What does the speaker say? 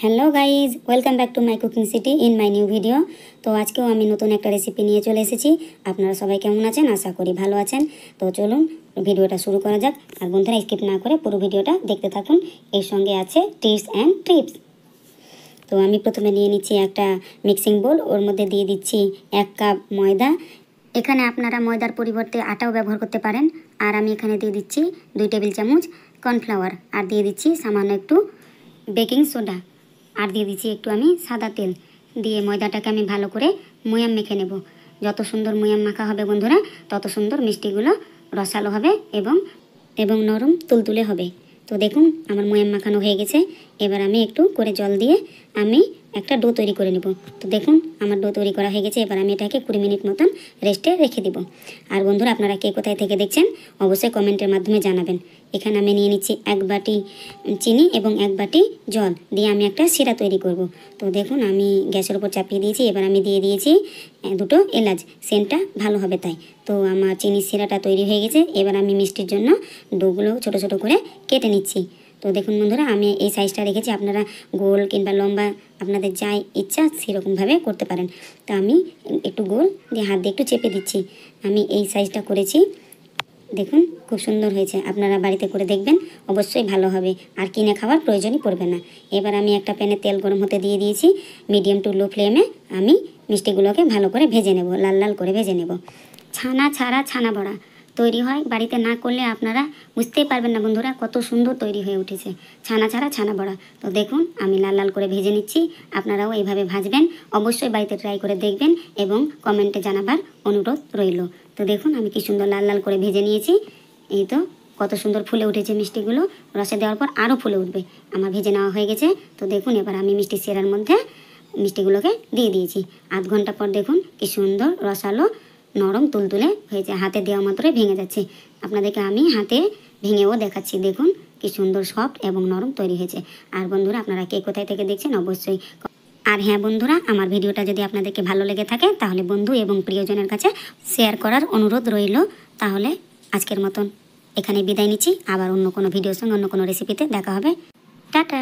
Hello guys, welcome back to my cooking city in my new video. তো আজকেও আমি নতুন একটা রেসিপি নিয়ে চলে এসেছি। আপনারা সবাই কেমন আছেন? আশা করি ভালো আছেন। তো চলুন ভিডিওটা শুরু করা যাক। আর বন্ধুরা স্কিপ না করে পুরো ভিডিওটা দেখতে থাকুন। এর সঙ্গে আছে টিপস অ্যান্ড ট্রিপস। তো আমি প্রথমে নিয়ে নিচ্ছি একটা মিক্সিং বোল, ওর মধ্যে দিয়ে দিচ্ছি 1 কাপ ময়দা। এখানে আপনারা ময়দার পরিবর্তে আটাও ব্যবহার করতে পারেন। আর আমি এখানে দিয়ে দিচ্ছি 2 টেবিল চামচ কর্নফ্লাওয়ার, আর দিয়ে দিচ্ছি সামান্য একটু বেকিং সোডা, আর দিয়ে দিচ্ছি একটু আমি সাদা তেল। দিয়ে ময়দাটাকে আমি ভালো করে ময়াম মেখে নেব। যত সুন্দর ময়াম মাখা হবে বন্ধুরা, তত সুন্দর মিষ্টিগুলো রসালো হবে এবং নরম তুলতুলে হবে। তো দেখুন আমার ময়াম মাখানো হয়ে গেছে। এবার আমি একটু করে জল দিয়ে আমি একটা ডো তৈরি করে নেব। তো দেখুন আমার ডো তৈরি করা হয়ে গেছে। এবার আমি এটাকে 20 মিনিট মতন রেস্টে রেখে দিব। আর বন্ধুরা আপনারা কে কোথায় থেকে দেখছেন অবশ্যই কমেন্টের মাধ্যমে জানাবেন। এখানে আমি নিয়ে নিচ্ছি 1 বাটি চিনি এবং 1 বাটি জল দিয়ে আমি একটা সিরা তৈরি করব। তো দেখুন আমি গ্যাসের উপর চাপিয়ে দিয়েছি। এবার আমি দিয়ে দিয়েছি 2টো এলাচ, সেন্টটা ভালো হবে তাই। তো আমার চিনির সিরাটা তৈরি হয়ে গেছে। এবার আমি মিষ্টির জন্য ডোগুলো ছোট ছোট করে কেটে নিচ্ছি। তো দেখুন বন্ধুরা আমি এই সাইজটা রেখেছি, আপনারা গোল কিংবা লম্বা আপনাদের যা ইচ্ছা সেরকমভাবে করতে পারেন। তো আমি একটু গোল দিয়ে হাত দিয়ে একটু চেপে দিচ্ছি। আমি এই সাইজটা করেছি। দেখুন খুব সুন্দর হয়েছে, আপনারা বাড়িতে করে দেখবেন, অবশ্যই ভালো হবে আর কিনে খাওয়ার প্রয়োজনই পড়বে না। এবার আমি একটা প্যানে তেল গরম হতে দিয়ে দিয়েছি। মিডিয়াম টু লো ফ্লেমে আমি মিষ্টিগুলোকে ভালো করে ভেজে নেব, লাল লাল করে ভেজে নেব। ছানা ছাড়া ছানা বড়া তৈরি হয়, বাড়িতে না করলে আপনারা বুঝতেই পারবেন না বন্ধুরা কত সুন্দর তৈরি হয়ে উঠেছে ছানা ছাড়া ছানা বড়া। তো দেখুন আমি লাল লাল করে ভেজে নিচ্ছি, আপনারাও এইভাবে ভাজবেন, অবশ্যই বাড়িতে ট্রাই করে দেখবেন এবং কমেন্টে জানাবার অনুরোধ রইল। তো দেখুন আমি কি সুন্দর লাল লাল করে ভেজে নিয়েছি। এই তো কত সুন্দর ফুলে উঠেছে মিষ্টিগুলো, রসে দেওয়ার পর আরও ফুলে উঠবে। আমার ভেজে নেওয়া হয়ে গেছে। তো দেখুন এবার আমি মিষ্টি সিরার মধ্যে মিষ্টিগুলোকে দিয়ে দিয়েছি। আধ ঘন্টা পর দেখুন কি সুন্দর রসালো নরম তুলতুলে হয়েছে, হাতে দেওয়া মাত্রই ভেঙে যাচ্ছে। আপনাদেরকে আমি হাতে ভেঙেও দেখাচ্ছি। দেখুন কি সুন্দর সফট এবং নরম তৈরি হয়েছে। আর বন্ধুরা আপনারা কে কোথায় থেকে দেখছেন অবশ্যই। আর হ্যাঁ বন্ধুরা, আমার ভিডিওটা যদি আপনাদেরকে ভালো লেগে থাকে তাহলে বন্ধু এবং প্রিয়জনের কাছে শেয়ার করার অনুরোধ রইল। তাহলে আজকের মতন এখানে বিদায় নিচ্ছি। আবার অন্য কোনো ভিডিওর সঙ্গে অন্য কোনো রেসিপিতে দেখা হবে। টাটা।